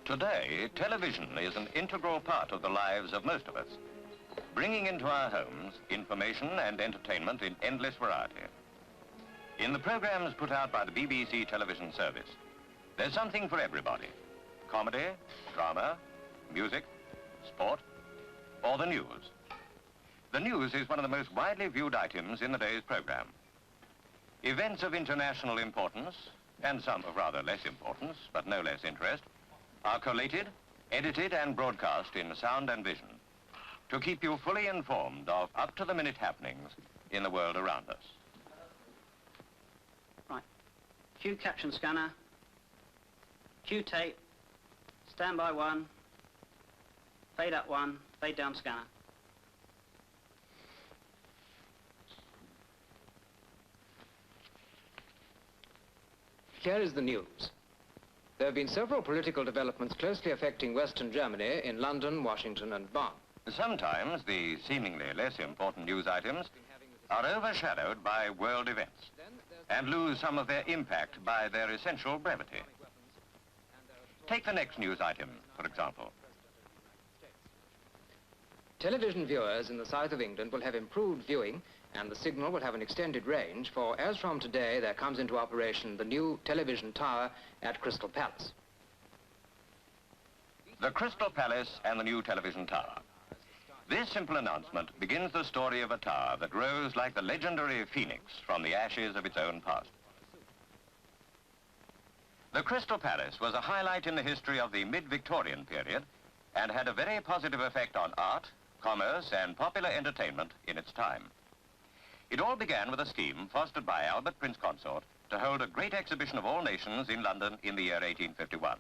Today, television is an integral part of the lives of most of us, bringing into our homes information and entertainment in endless variety. In the programs put out by the BBC television service, there's something for everybody. Comedy, drama, music, sport, or the news. The news is one of the most widely viewed items in the day's program. Events of international importance, and some of rather less importance, but no less interest, are collated, edited and broadcast in sound and vision to keep you fully informed of up-to-the-minute happenings in the world around us. Right. Cue caption scanner, cue tape, standby 1, fade up 1, fade down scanner. Here is the news. There have been several political developments closely affecting Western Germany in London, Washington and Bonn. Sometimes the seemingly less important news items are overshadowed by world events and lose some of their impact by their essential brevity. Take the next news item, for example. Television viewers in the south of England will have improved viewing, and the signal will have an extended range, for as from today there comes into operation the new television tower at Crystal Palace. The Crystal Palace and the new television tower. This simple announcement begins the story of a tower that rose like the legendary phoenix from the ashes of its own past. The Crystal Palace was a highlight in the history of the mid-Victorian period and had a very positive effect on art, commerce and popular entertainment in its time. It all began with a scheme fostered by Albert Prince Consort to hold a great exhibition of all nations in London in the year 1851.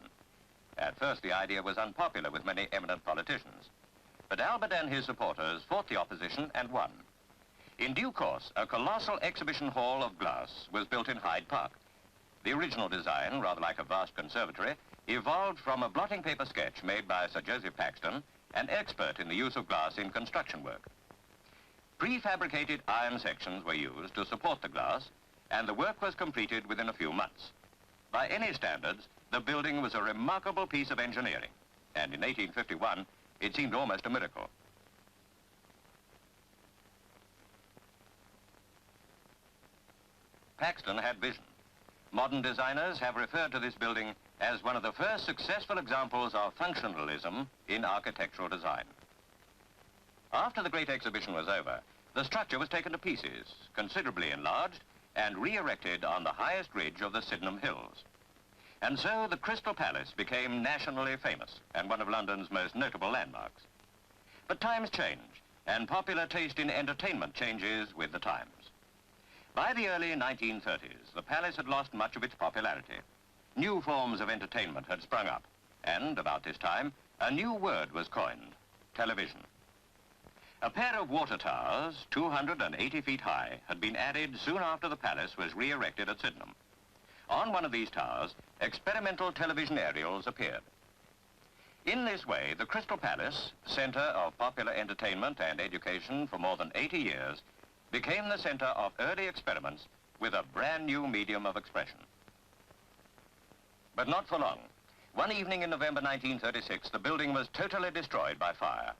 At first, the idea was unpopular with many eminent politicians, but Albert and his supporters fought the opposition and won. In due course, a colossal exhibition hall of glass was built in Hyde Park. The original design, rather like a vast conservatory, evolved from a blotting paper sketch made by Sir Joseph Paxton, an expert in the use of glass in construction work. Prefabricated iron sections were used to support the glass, and the work was completed within a few months. By any standards, the building was a remarkable piece of engineering, and in 1851, it seemed almost a miracle. Paxton had vision. Modern designers have referred to this building as one of the first successful examples of functionalism in architectural design. After the great exhibition was over, the structure was taken to pieces, considerably enlarged, and re-erected on the highest ridge of the Sydenham Hills. And so the Crystal Palace became nationally famous and one of London's most notable landmarks. But times change, and popular taste in entertainment changes with the times. By the early 1930s, the palace had lost much of its popularity. New forms of entertainment had sprung up, and about this time, a new word was coined: television. A pair of water towers, 280 feet high, had been added soon after the palace was re-erected at Sydenham. On one of these towers, experimental television aerials appeared. In this way, the Crystal Palace, centre of popular entertainment and education for more than 80 years, became the centre of early experiments with a brand new medium of expression. But not for long. One evening in November 1936, the building was totally destroyed by fire.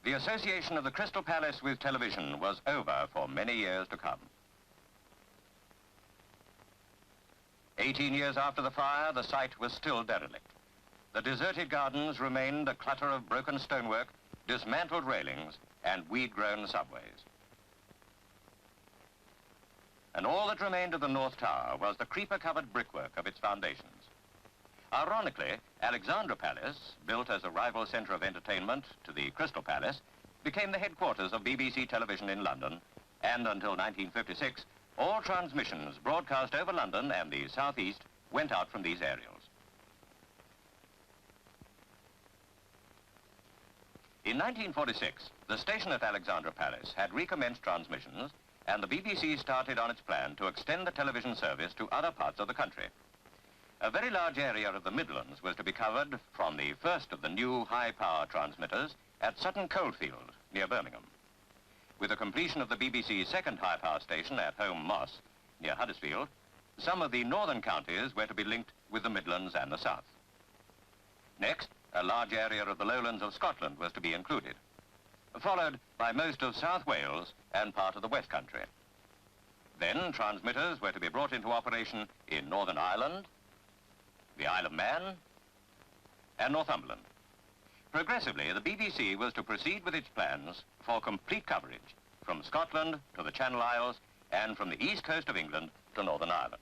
The association of the Crystal Palace with television was over for many years to come. 18 years after the fire, the site was still derelict. The deserted gardens remained a clutter of broken stonework, dismantled railings, and weed-grown subways. And all that remained of the North Tower was the creeper-covered brickwork of its foundations. Ironically, Alexandra Palace, built as a rival centre of entertainment to the Crystal Palace, became the headquarters of BBC Television in London, and until 1956, all transmissions broadcast over London and the South East went out from these aerials. In 1946, the station at Alexandra Palace had recommenced transmissions, and the BBC started on its plan to extend the television service to other parts of the country. A very large area of the Midlands was to be covered from the first of the new high-power transmitters at Sutton Coldfield, near Birmingham. With the completion of the BBC's second high-power station at Holme Moss, near Huddersfield, some of the northern counties were to be linked with the Midlands and the South. Next, a large area of the lowlands of Scotland was to be included, followed by most of South Wales and part of the West Country. Then transmitters were to be brought into operation in Northern Ireland, the Isle of Man, and Northumberland. Progressively, the BBC was to proceed with its plans for complete coverage from Scotland to the Channel Isles and from the east coast of England to Northern Ireland.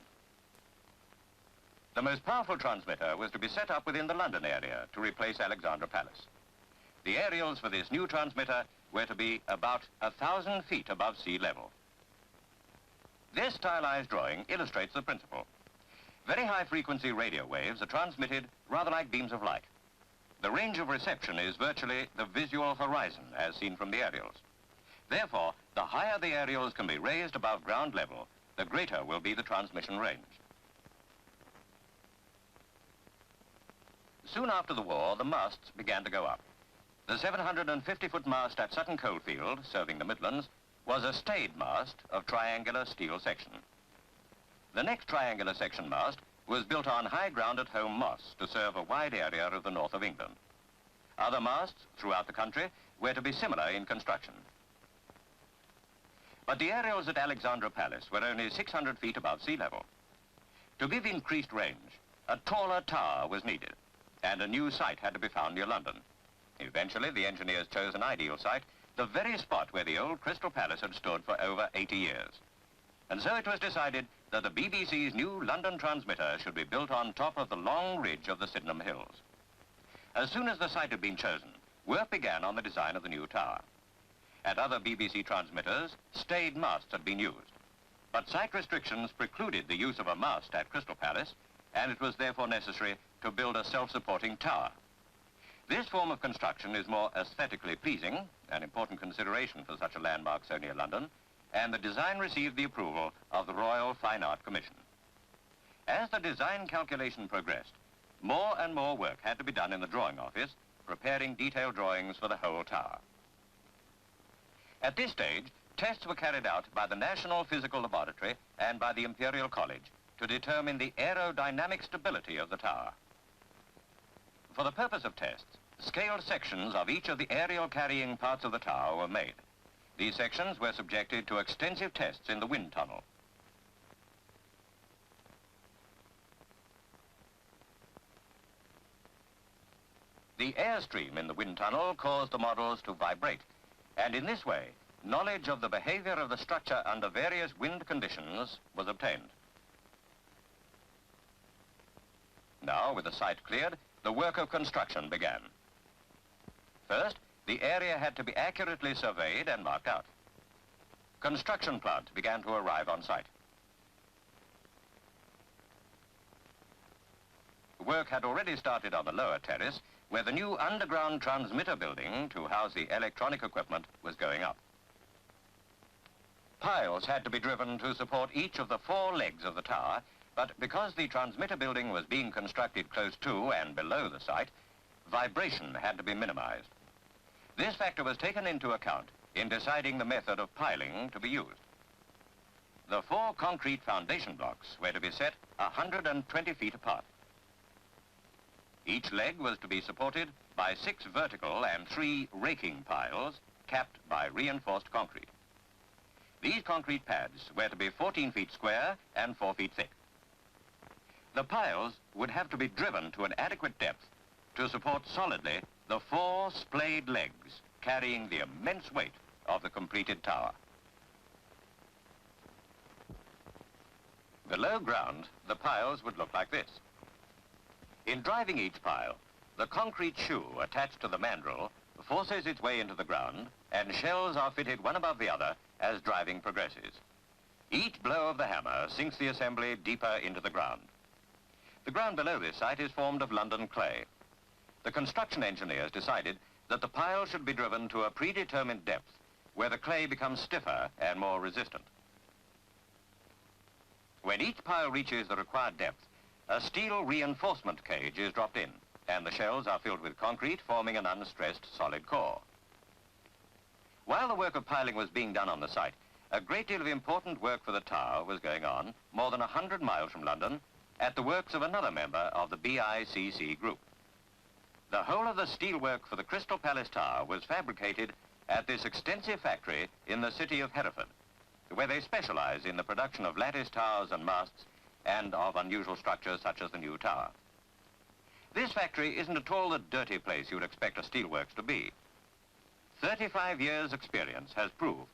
The most powerful transmitter was to be set up within the London area to replace Alexandra Palace. The aerials for this new transmitter were to be about 1,000 feet above sea level. This stylized drawing illustrates the principle. Very high-frequency radio waves are transmitted rather like beams of light. The range of reception is virtually the visual horizon as seen from the aerials. Therefore, the higher the aerials can be raised above ground level, the greater will be the transmission range. Soon after the war, the masts began to go up. The 750-foot mast at Sutton Coldfield, serving the Midlands, was a stayed mast of triangular steel section. The next triangular section mast was built on high ground at Home Moss to serve a wide area of the north of England. Other masts throughout the country were to be similar in construction. But the aerials at Alexandra Palace were only 600 feet above sea level. To give increased range, a taller tower was needed, and a new site had to be found near London. Eventually, the engineers chose an ideal site, the very spot where the old Crystal Palace had stood for over 80 years. And so it was decided that the BBC's new London transmitter should be built on top of the long ridge of the Sydenham Hills. As soon as the site had been chosen, work began on the design of the new tower. At other BBC transmitters, stayed masts had been used. But site restrictions precluded the use of a mast at Crystal Palace, and it was therefore necessary to build a self-supporting tower. This form of construction is more aesthetically pleasing, an important consideration for such a landmark so near London, and the design received the approval of the Royal Fine Art Commission. As the design calculation progressed, more and more work had to be done in the drawing office, preparing detailed drawings for the whole tower. At this stage, tests were carried out by the National Physical Laboratory and by the Imperial College to determine the aerodynamic stability of the tower. For the purpose of tests, scaled sections of each of the aerial carrying parts of the tower were made. These sections were subjected to extensive tests in the wind tunnel. The airstream in the wind tunnel caused the models to vibrate, and in this way, knowledge of the behavior of the structure under various wind conditions was obtained. Now, with the site cleared, the work of construction began. First, the area had to be accurately surveyed and marked out. Construction plant began to arrive on site. Work had already started on the lower terrace, where the new underground transmitter building to house the electronic equipment was going up. Piles had to be driven to support each of the 4 legs of the tower, but because the transmitter building was being constructed close to and below the site, vibration had to be minimized. This factor was taken into account in deciding the method of piling to be used. The 4 concrete foundation blocks were to be set 120 feet apart. Each leg was to be supported by 6 vertical and 3 raking piles capped by reinforced concrete. These concrete pads were to be 14 feet square and 4 feet thick. The piles would have to be driven to an adequate depth to support solidly the 4 splayed legs carrying the immense weight of the completed tower. Below ground, the piles would look like this. In driving each pile, the concrete shoe attached to the mandrel forces its way into the ground, and shells are fitted one above the other as driving progresses. Each blow of the hammer sinks the assembly deeper into the ground. The ground below this site is formed of London clay. The construction engineers decided that the pile should be driven to a predetermined depth where the clay becomes stiffer and more resistant. When each pile reaches the required depth, a steel reinforcement cage is dropped in, and the shells are filled with concrete, forming an unstressed solid core. While the work of piling was being done on the site, a great deal of important work for the tower was going on more than 100 miles from London at the works of another member of the BICC group. The whole of the steelwork for the Crystal Palace Tower was fabricated at this extensive factory in the city of Hereford, where they specialize in the production of lattice towers and masts and of unusual structures such as the new tower. This factory isn't at all the dirty place you would expect a steelworks to be. 35 years' experience has proved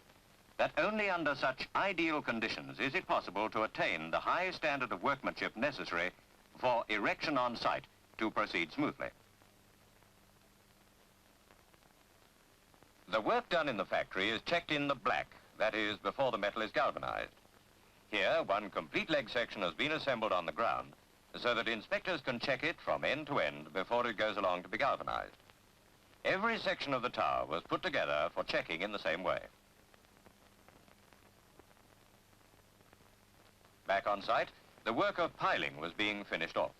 that only under such ideal conditions is it possible to attain the high standard of workmanship necessary for erection on site to proceed smoothly. The work done in the factory is checked in the black, that is, before the metal is galvanized. Here, one complete leg section has been assembled on the ground so that inspectors can check it from end to end before it goes along to be galvanized. Every section of the tower was put together for checking in the same way. Back on site, the work of piling was being finished off.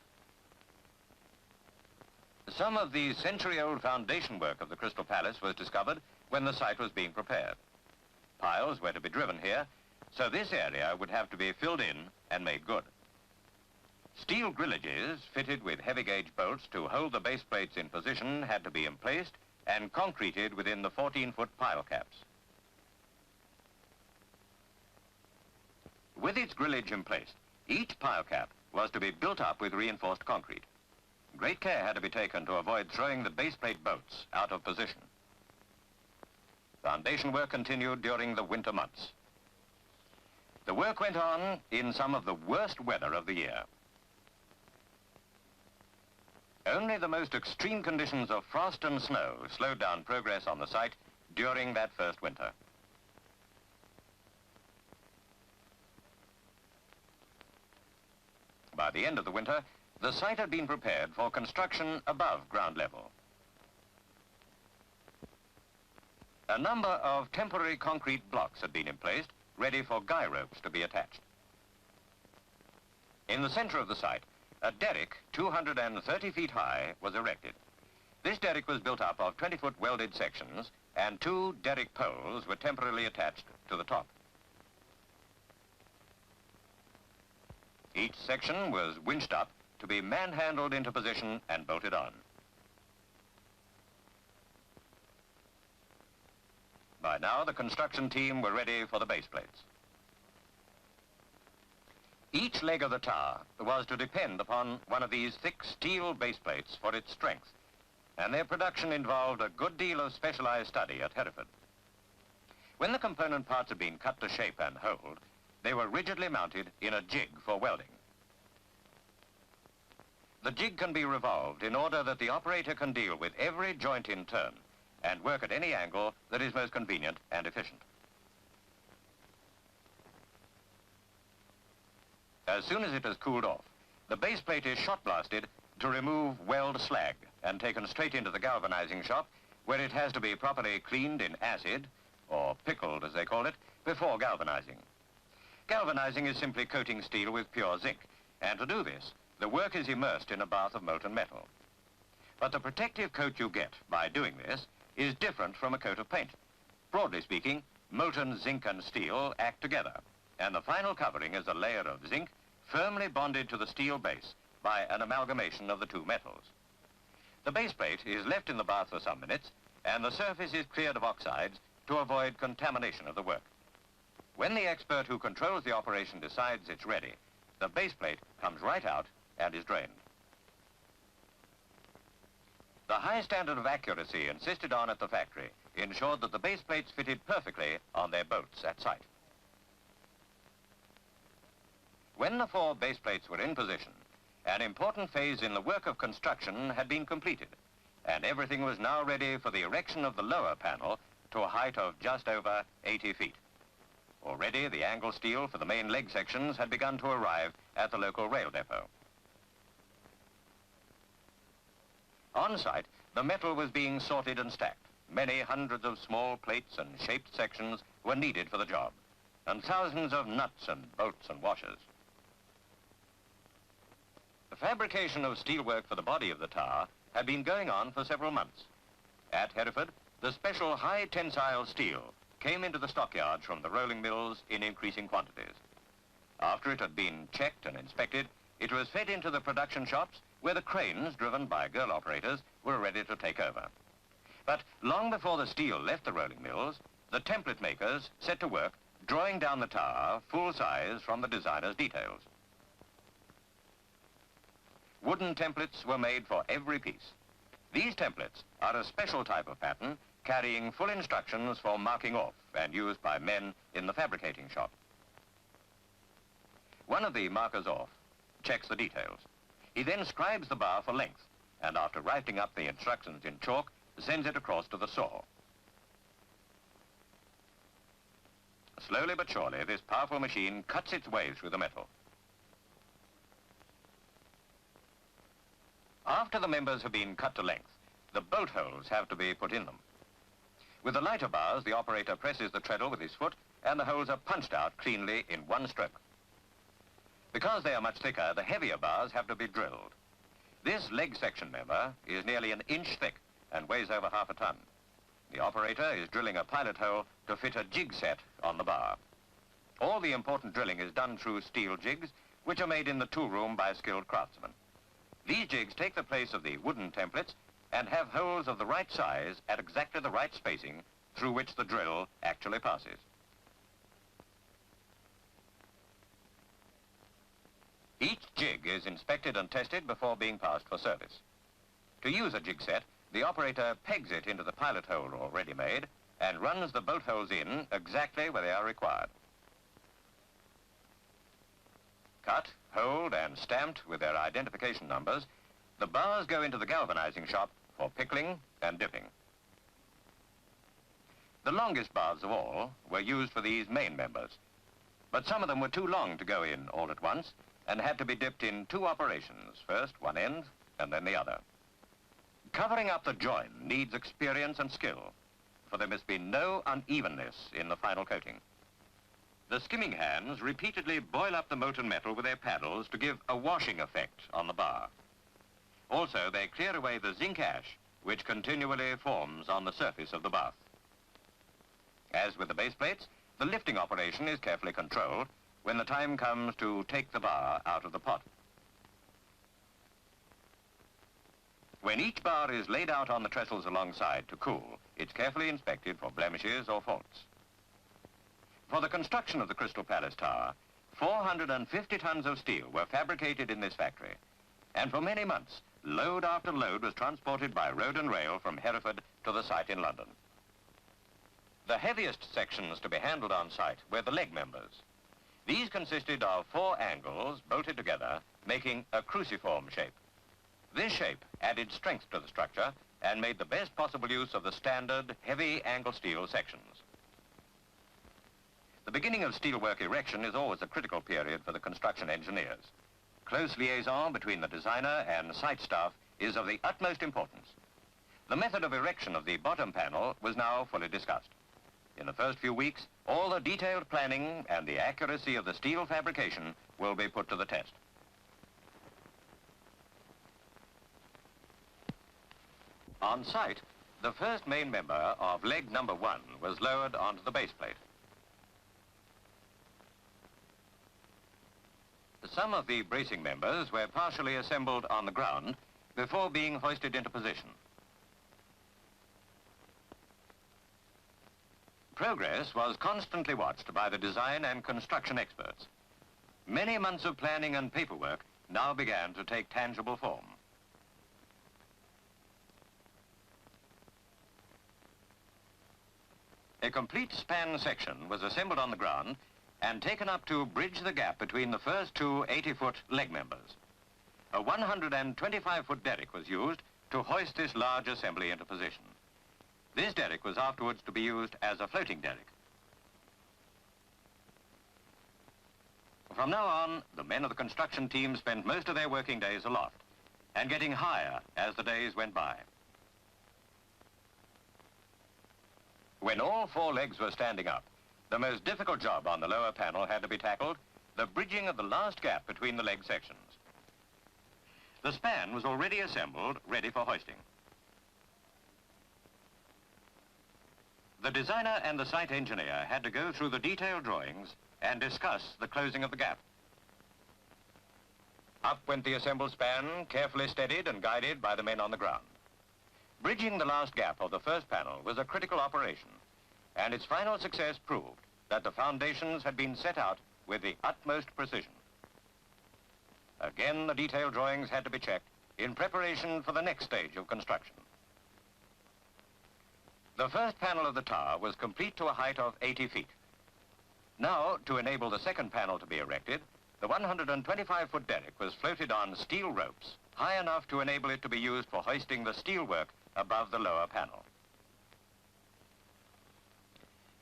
Some of the century-old foundation work of the Crystal Palace was discovered when the site was being prepared. Piles were to be driven here, so this area would have to be filled in and made good. Steel grillages fitted with heavy-gauge bolts to hold the base plates in position had to be emplaced and concreted within the 14-foot pile caps. With its grillage emplaced, each pile cap was to be built up with reinforced concrete. Great care had to be taken to avoid throwing the base plate bolts out of position. Foundation work continued during the winter months. The work went on in some of the worst weather of the year. Only the most extreme conditions of frost and snow slowed down progress on the site during that first winter. By the end of the winter, the site had been prepared for construction above ground level. A number of temporary concrete blocks had been emplaced, ready for guy ropes to be attached. In the center of the site, a derrick 230 feet high was erected. This derrick was built up of 20-foot welded sections, and 2 derrick poles were temporarily attached to the top. Each section was winched up to be manhandled into position and bolted on. By now, the construction team were ready for the base plates. Each leg of the tower was to depend upon one of these thick steel base plates for its strength, and their production involved a good deal of specialized study at Hereford. When the component parts had been cut to shape and hold, they were rigidly mounted in a jig for welding. The jig can be revolved in order that the operator can deal with every joint in turn and work at any angle that is most convenient and efficient. As soon as it has cooled off, the base plate is shot blasted to remove weld slag and taken straight into the galvanizing shop, where it has to be properly cleaned in acid, or pickled as they call it, before galvanizing. Galvanizing is simply coating steel with pure zinc, and to do this, the work is immersed in a bath of molten metal. But the protective coat you get by doing this is different from a coat of paint. Broadly speaking, molten zinc and steel act together, and the final covering is a layer of zinc firmly bonded to the steel base by an amalgamation of the two metals. The base plate is left in the bath for some minutes, and the surface is cleared of oxides to avoid contamination of the work. When the expert who controls the operation decides it's ready, the base plate comes right out and is drained. The high standard of accuracy insisted on at the factory ensured that the base plates fitted perfectly on their bolts at site. When the 4 base plates were in position, an important phase in the work of construction had been completed, and everything was now ready for the erection of the lower panel to a height of just over 80 feet. Already, the angle steel for the main leg sections had begun to arrive at the local rail depot. On site, the metal was being sorted and stacked. Many hundreds of small plates and shaped sections were needed for the job, and thousands of nuts and bolts and washers. The fabrication of steelwork for the body of the tower had been going on for several months. At Hereford, the special high tensile steel came into the stockyards from the rolling mills in increasing quantities. After it had been checked and inspected, it was fed into the production shops where the cranes, driven by girl operators, were ready to take over. But long before the steel left the rolling mills, the template makers set to work drawing down the tower full size from the designer's details. Wooden templates were made for every piece. These templates are a special type of pattern carrying full instructions for marking off and used by men in the fabricating shop. One of the markers off checks the details. He then scribes the bar for length and after writing up the instructions in chalk, sends it across to the saw. Slowly but surely, this powerful machine cuts its way through the metal. After the members have been cut to length, the bolt holes have to be put in them. With the lighter bars, the operator presses the treadle with his foot and the holes are punched out cleanly in one stroke. Because they are much thicker, the heavier bars have to be drilled. This leg section member is nearly an inch thick and weighs over half a ton. The operator is drilling a pilot hole to fit a jig set on the bar. All the important drilling is done through steel jigs, which are made in the tool room by skilled craftsmen. These jigs take the place of the wooden templates and have holes of the right size at exactly the right spacing through which the drill actually passes. Each jig is inspected and tested before being passed for service. To use a jig set, the operator pegs it into the pilot hole already made and runs the bolt holes in exactly where they are required. Cut, holed and stamped with their identification numbers, the bars go into the galvanizing shop for pickling and dipping. The longest bars of all were used for these main members, but some of them were too long to go in all at once and had to be dipped in two operations, first one end and then the other. Covering up the join needs experience and skill, for there must be no unevenness in the final coating. The skimming hands repeatedly boil up the molten metal with their paddles to give a washing effect on the bar. Also, they clear away the zinc ash, which continually forms on the surface of the bath. As with the base plates, the lifting operation is carefully controlled when the time comes to take the bar out of the pot. When each bar is laid out on the trestles alongside to cool, it's carefully inspected for blemishes or faults. For the construction of the Crystal Palace Tower, 450 tons of steel were fabricated in this factory, and for many months, load after load was transported by road and rail from Hereford to the site in London. The heaviest sections to be handled on site were the leg members. These consisted of 4 angles bolted together, making a cruciform shape. This shape added strength to the structure and made the best possible use of the standard heavy angle steel sections. The beginning of steelwork erection is always a critical period for the construction engineers. Close liaison between the designer and site staff is of the utmost importance. The method of erection of the bottom panel was now fully discussed. In the first few weeks, all the detailed planning and the accuracy of the steel fabrication will be put to the test. On site, the first main member of leg number 1 was lowered onto the base plate. Some of the bracing members were partially assembled on the ground before being hoisted into position. Progress was constantly watched by the design and construction experts. Many months of planning and paperwork now began to take tangible form. A complete span section was assembled on the ground and taken up to bridge the gap between the first 2 80-foot leg members. A 125-foot derrick was used to hoist this large assembly into position. This derrick was afterwards to be used as a floating derrick. From now on, the men of the construction team spent most of their working days aloft and getting higher as the days went by. When all 4 legs were standing up, the most difficult job on the lower panel had to be tackled, the bridging of the last gap between the leg sections. The span was already assembled, ready for hoisting. The designer and the site engineer had to go through the detailed drawings and discuss the closing of the gap. Up went the assembled span, carefully steadied and guided by the men on the ground. Bridging the last gap of the first panel was a critical operation, and its final success proved that the foundations had been set out with the utmost precision. Again, the detailed drawings had to be checked in preparation for the next stage of construction. The first panel of the tower was complete to a height of 80 feet. Now, to enable the second panel to be erected, the 125-foot derrick was floated on steel ropes high enough to enable it to be used for hoisting the steelwork above the lower panel.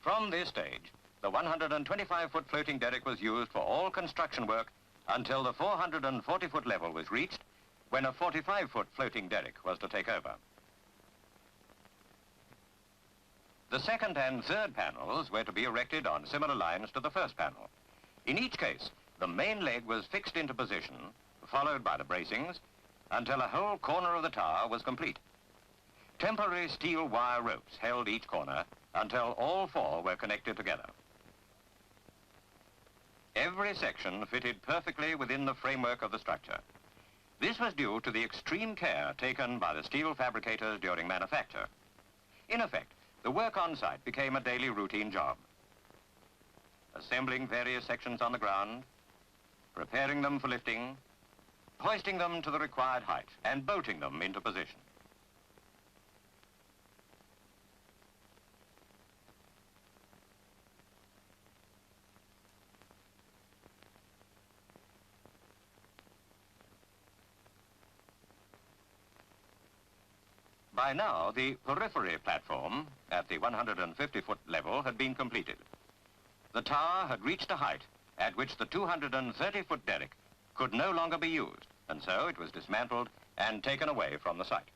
From this stage, the 125-foot floating derrick was used for all construction work until the 440-foot level was reached, when a 45-foot floating derrick was to take over. The second and third panels were to be erected on similar lines to the first panel. In each case, the main leg was fixed into position, followed by the bracings, until a whole corner of the tower was complete. Temporary steel wire ropes held each corner until all four were connected together. Every section fitted perfectly within the framework of the structure. This was due to the extreme care taken by the steel fabricators during manufacture. In effect, the work on site became a daily routine job. Assembling various sections on the ground, preparing them for lifting, hoisting them to the required height, and bolting them into position. By now, the periphery platform at the 150-foot level had been completed. The tower had reached a height at which the 230-foot derrick could no longer be used, and so it was dismantled and taken away from the site.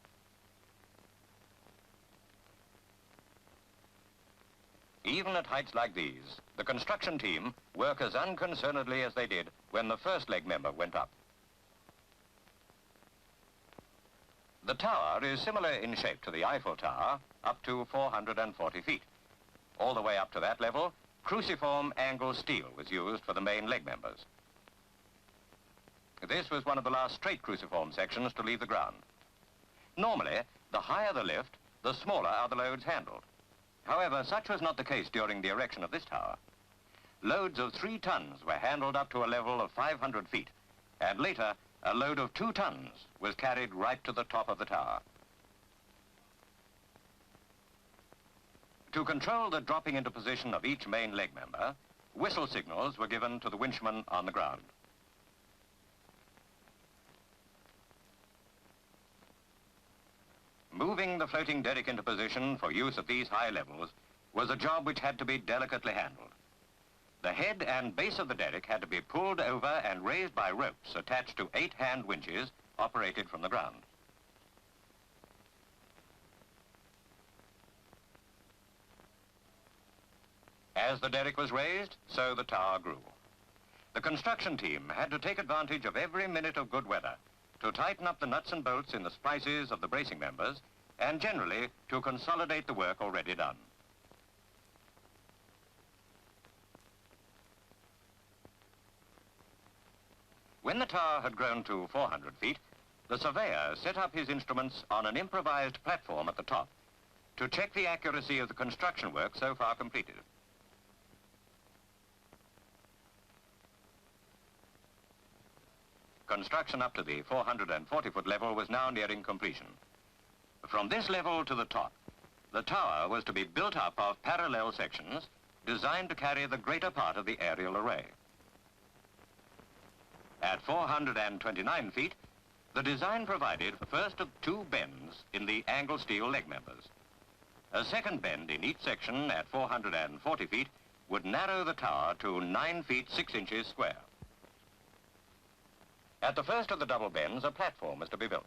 Even at heights like these, the construction team work as unconcernedly as they did when the first leg member went up. The tower is similar in shape to the Eiffel Tower, up to 440 feet. All the way up to that level, cruciform angle steel was used for the main leg members. This was one of the last straight cruciform sections to leave the ground. Normally, the higher the lift, the smaller are the loads handled. However, such was not the case during the erection of this tower. Loads of 3 tons were handled up to a level of 500 feet, and later, a load of 2 tons was carried right to the top of the tower. To control the dropping into position of each main leg member, whistle signals were given to the winchman on the ground. Moving the floating derrick into position for use at these high levels was a job which had to be delicately handled. The head and base of the derrick had to be pulled over and raised by ropes attached to 8 hand winches operated from the ground. As the derrick was raised, so the tower grew. The construction team had to take advantage of every minute of good weather to tighten up the nuts and bolts in the splices of the bracing members and generally to consolidate the work already done. When the tower had grown to 400 feet, the surveyor set up his instruments on an improvised platform at the top to check the accuracy of the construction work so far completed. Construction up to the 440-foot level was now nearing completion. From this level to the top, the tower was to be built up of parallel sections designed to carry the greater part of the aerial array. At 429 feet, the design provided the first of 2 bends in the angle steel leg members. A second bend in each section at 440 feet would narrow the tower to 9 feet 6 inches square. At the first of the double bends, a platform was to be built.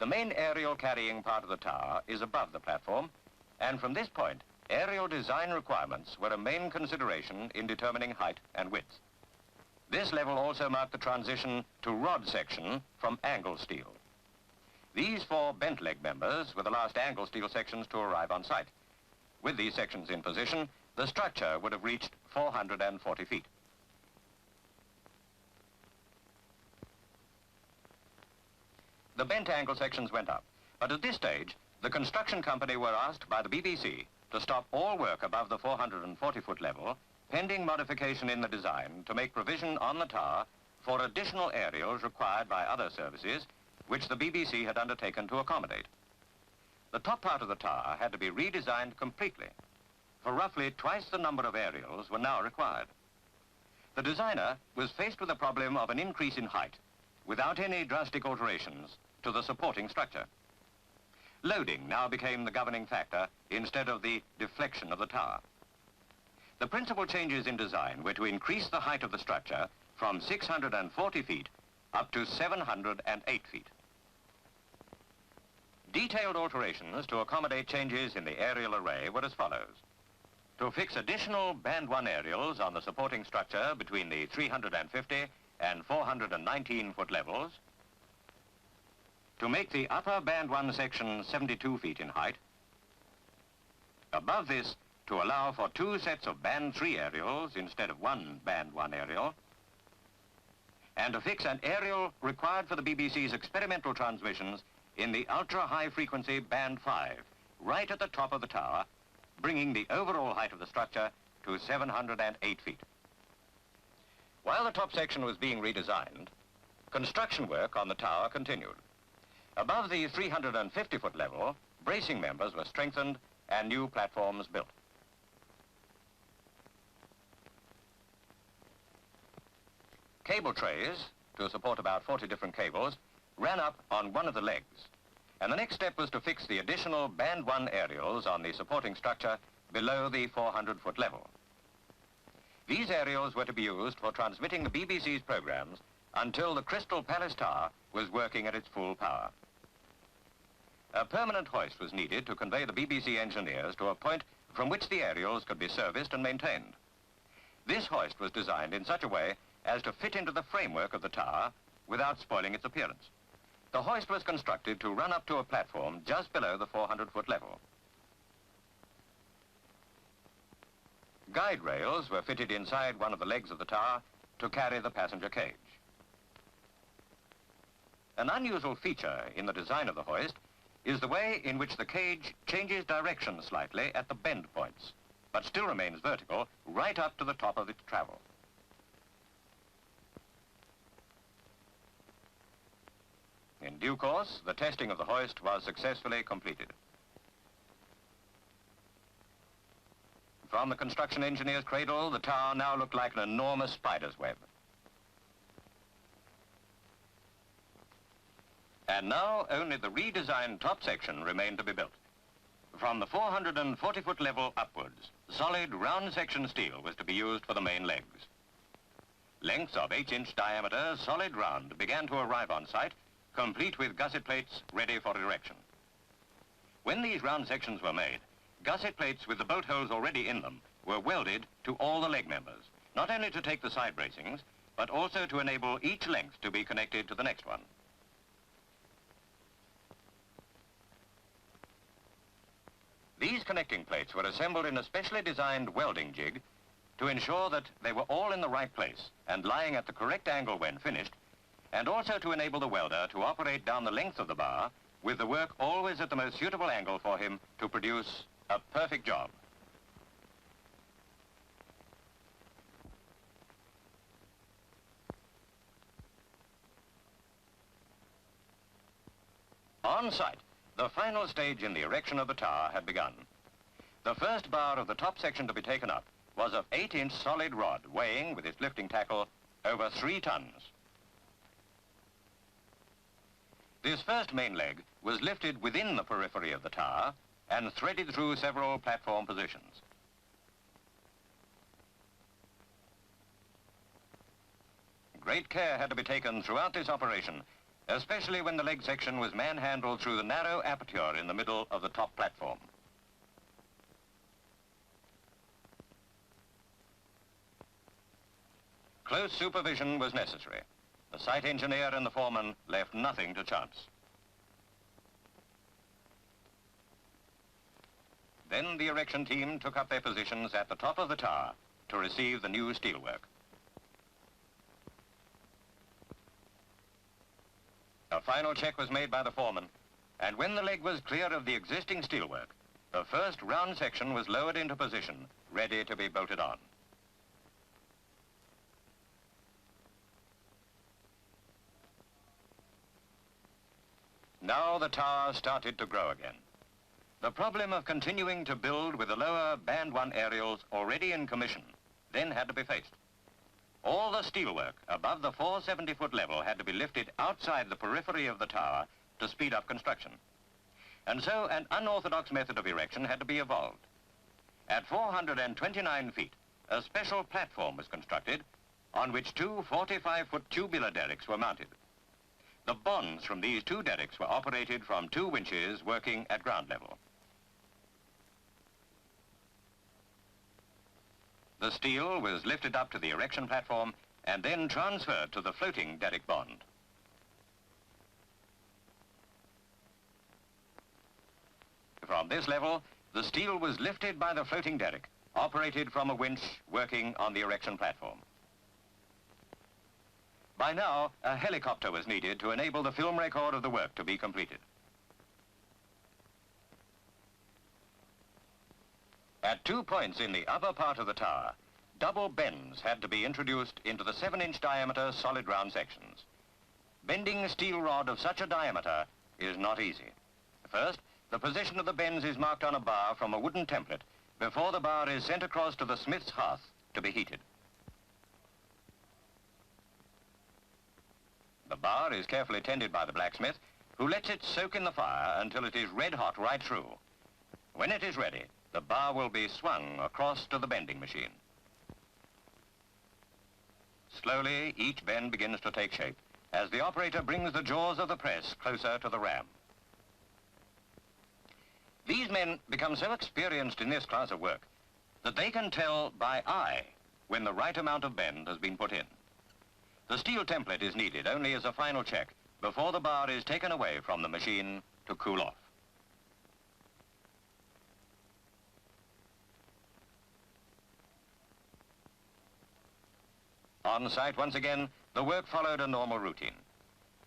The main aerial carrying part of the tower is above the platform, and from this point, aerial design requirements were a main consideration in determining height and width. This level also marked the transition to rod section from angle steel. These 4 bent leg members were the last angle steel sections to arrive on site. With these sections in position, the structure would have reached 440 feet. the bent angle sections went up. But at this stage, the construction company were asked by the BBC to stop all work above the 440-foot level, pending modification in the design to make provision on the tower for additional aerials required by other services, which the BBC had undertaken to accommodate. The top part of the tower had to be redesigned completely, for roughly twice the number of aerials were now required. The designer was faced with the problem of an increase in height, without any drastic alterations to the supporting structure. Loading now became the governing factor instead of the deflection of the tower. The principal changes in design were to increase the height of the structure from 640 feet up to 708 feet. Detailed alterations to accommodate changes in the aerial array were as follows. To fix additional Band 1 aerials on the supporting structure between the 350 and 419-foot levels, to make the upper Band 1 section 72 feet in height, above this to allow for 2 sets of Band 3 aerials instead of 1 Band 1 aerial, and to fix an aerial required for the BBC's experimental transmissions in the ultra-high frequency Band 5, right at the top of the tower, bringing the overall height of the structure to 708 feet. While the top section was being redesigned, construction work on the tower continued. Above the 350-foot level, bracing members were strengthened and new platforms built. Cable trays, to support about 40 different cables, ran up on one of the legs, and the next step was to fix the additional Band 1 aerials on the supporting structure below the 400-foot level. These aerials were to be used for transmitting the BBC's programs until the Crystal Palace Tower was working at its full power. A permanent hoist was needed to convey the BBC engineers to a point from which the aerials could be serviced and maintained. This hoist was designed in such a way as to fit into the framework of the tower without spoiling its appearance. The hoist was constructed to run up to a platform just below the 400-foot level. Guide rails were fitted inside one of the legs of the tower to carry the passenger cage. An unusual feature in the design of the hoist is the way in which the cage changes direction slightly at the bend points, but still remains vertical right up to the top of its travel. In due course, the testing of the hoist was successfully completed. From the construction engineer's cradle, the tower now looked like an enormous spider's web. And now only the redesigned top section remained to be built. From the 440-foot level upwards, solid round section steel was to be used for the main legs. Lengths of 8-inch diameter, solid round, began to arrive on site, complete with gusset plates ready for erection. When these round sections were made, gusset plates with the bolt holes already in them were welded to all the leg members, not only to take the side bracings, but also to enable each length to be connected to the next one. These connecting plates were assembled in a specially designed welding jig to ensure that they were all in the right place and lying at the correct angle when finished, and also to enable the welder to operate down the length of the bar with the work always at the most suitable angle for him to produce a perfect job. On site, the final stage in the erection of the tower had begun. The first bar of the top section to be taken up was of 8-inch solid rod weighing, with its lifting tackle, over 3 tons. This first main leg was lifted within the periphery of the tower and threaded through several platform positions. Great care had to be taken throughout this operation, especially when the leg section was manhandled through the narrow aperture in the middle of the top platform. Close supervision was necessary. The site engineer and the foreman left nothing to chance. Then the erection team took up their positions at the top of the tower to receive the new steelwork. A final check was made by the foreman, and when the leg was clear of the existing steelwork, the first round section was lowered into position, ready to be bolted on. Now the tower started to grow again. The problem of continuing to build with the lower Band 1 aerials already in commission then had to be faced. All the steelwork above the 470-foot level had to be lifted outside the periphery of the tower to speed up construction. And so an unorthodox method of erection had to be evolved. At 429 feet, a special platform was constructed on which two 45-foot tubular derricks were mounted. The bonds from these two derricks were operated from two winches working at ground level. The steel was lifted up to the erection platform and then transferred to the floating derrick bond. From this level, the steel was lifted by the floating derrick, operated from a winch working on the erection platform. By now, a helicopter was needed to enable the film record of the work to be completed. At 2 points in the upper part of the tower, double bends had to be introduced into the 7-inch diameter solid round sections. Bending a steel rod of such a diameter is not easy. First, the position of the bends is marked on a bar from a wooden template before the bar is sent across to the smith's hearth to be heated. The bar is carefully tended by the blacksmith, who lets it soak in the fire until it is red hot right through. When it is ready, the bar will be swung across to the bending machine. Slowly, each bend begins to take shape as the operator brings the jaws of the press closer to the ram. These men become so experienced in this class of work that they can tell by eye when the right amount of bend has been put in. The steel template is needed only as a final check before the bar is taken away from the machine to cool off. On site once again, the work followed a normal routine.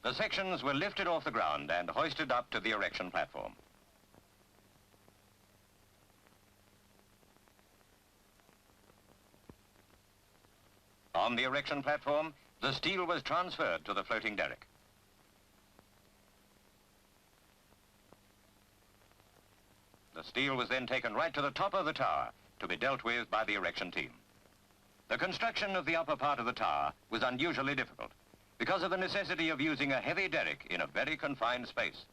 The sections were lifted off the ground and hoisted up to the erection platform. On the erection platform, the steel was transferred to the floating derrick. The steel was then taken right to the top of the tower to be dealt with by the erection team. The construction of the upper part of the tower was unusually difficult because of the necessity of using a heavy derrick in a very confined space.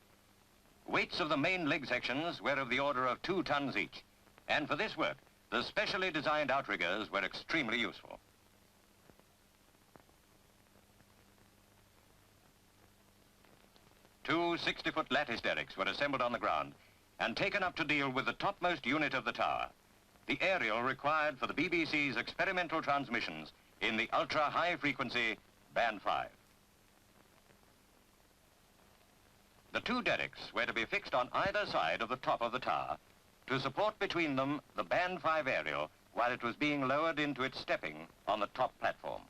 Weights of the main leg sections were of the order of 2 tons each, and for this work, the specially designed outriggers were extremely useful. Two 60-foot lattice derricks were assembled on the ground and taken up to deal with the topmost unit of the tower, the aerial required for the BBC's experimental transmissions in the ultra-high frequency Band 5. The two derricks were to be fixed on either side of the top of the tower to support between them the Band 5 aerial while it was being lowered into its stepping on the top platform.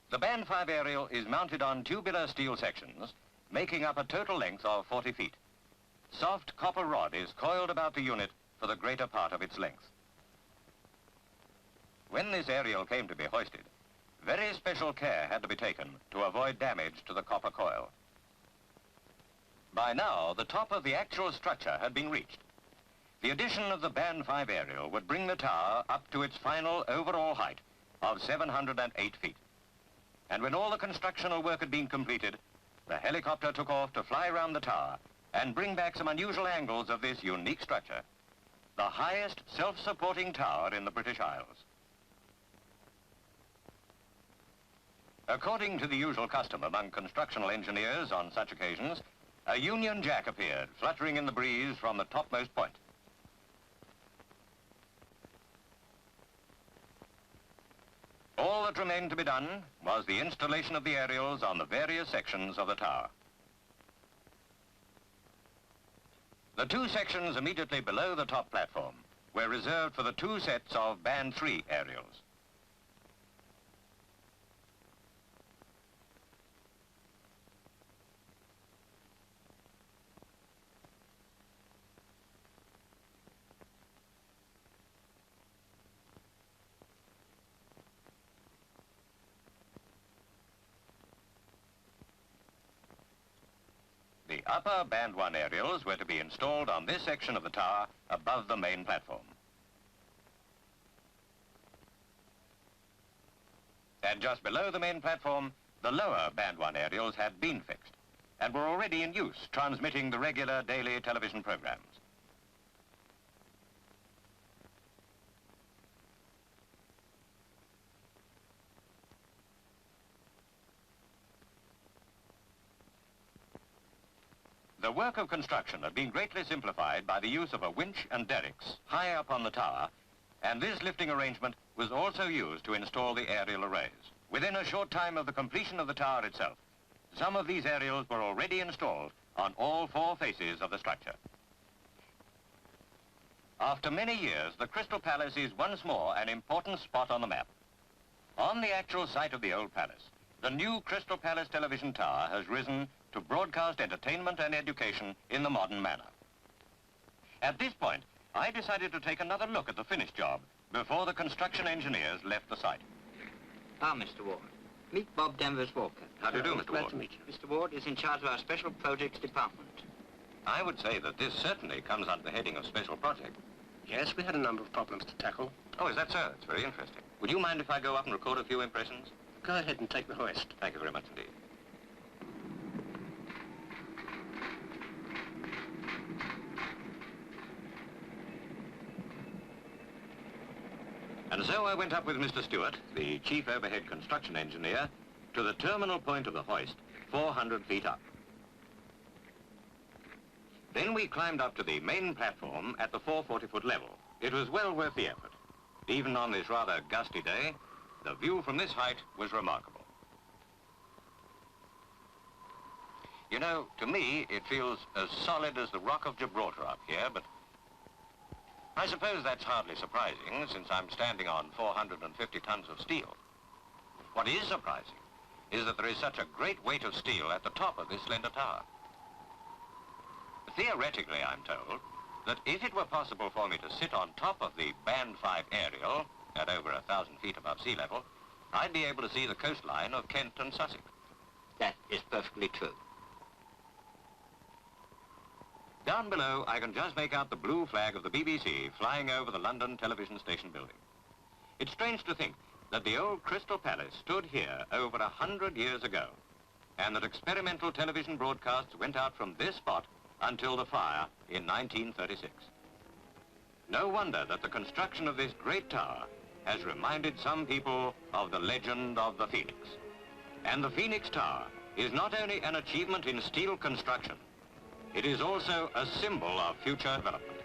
The Band 5 aerial is mounted on tubular steel sections, making up a total length of 40 feet. Soft copper rod is coiled about the unit for the greater part of its length. When this aerial came to be hoisted, very special care had to be taken to avoid damage to the copper coil. By now, the top of the actual structure had been reached. The addition of the Band 5 aerial would bring the tower up to its final overall height of 708 feet. And when all the constructional work had been completed, the helicopter took off to fly around the tower and bring back some unusual angles of this unique structure, the highest self-supporting tower in the British Isles. According to the usual custom among constructional engineers on such occasions, a Union Jack appeared, fluttering in the breeze from the topmost point. All that remained to be done was the installation of the aerials on the various sections of the tower. The two sections immediately below the top platform were reserved for the two sets of Band 3 aerials. upper Band 1 aerials were to be installed on this section of the tower above the main platform. And just below the main platform, the lower Band 1 aerials had been fixed and were already in use, transmitting the regular daily television programs. The work of construction had been greatly simplified by the use of a winch and derricks high up on the tower, and this lifting arrangement was also used to install the aerial arrays. Within a short time of the completion of the tower itself, some of these aerials were already installed on all four faces of the structure. After many years, the Crystal Palace is once more an important spot on the map. On the actual site of the old palace, the new Crystal Palace television tower has risen to broadcast entertainment and education in the modern manner. At this point, I decided to take another look at the finished job before the construction engineers left the site. Ah, Mr. Ward. Meet Bob Denvers Walker. How do you do, Mr. Glad Ward? to meet you. Mr. Ward is in charge of our Special Projects Department. I would say that this certainly comes under the heading of special project. Yes, we had a number of problems to tackle. Oh, is that so? It's very interesting. Would you mind if I go up and record a few impressions? Go ahead and take the hoist. Thank you very much indeed. And so I went up with Mr. Stewart, the chief overhead construction engineer, to the terminal point of the hoist, 400 feet up. Then we climbed up to the main platform at the 440-foot level. It was well worth the effort. Even on this rather gusty day, the view from this height was remarkable. You know, to me, it feels as solid as the Rock of Gibraltar up here, but I suppose that's hardly surprising, since I'm standing on 450 tons of steel. What is surprising is that there is such a great weight of steel at the top of this slender tower. Theoretically, I'm told that if it were possible for me to sit on top of the Band 5 aerial at over 1,000 feet above sea level, I'd be able to see the coastline of Kent and Sussex. That is perfectly true. Down below, I can just make out the blue flag of the BBC flying over the London television station building. It's strange to think that the old Crystal Palace stood here over 100 years ago, and that experimental television broadcasts went out from this spot until the fire in 1936. No wonder that the construction of this great tower has reminded some people of the legend of the Phoenix. And the Phoenix Tower is not only an achievement in steel construction, it is also a symbol of future development.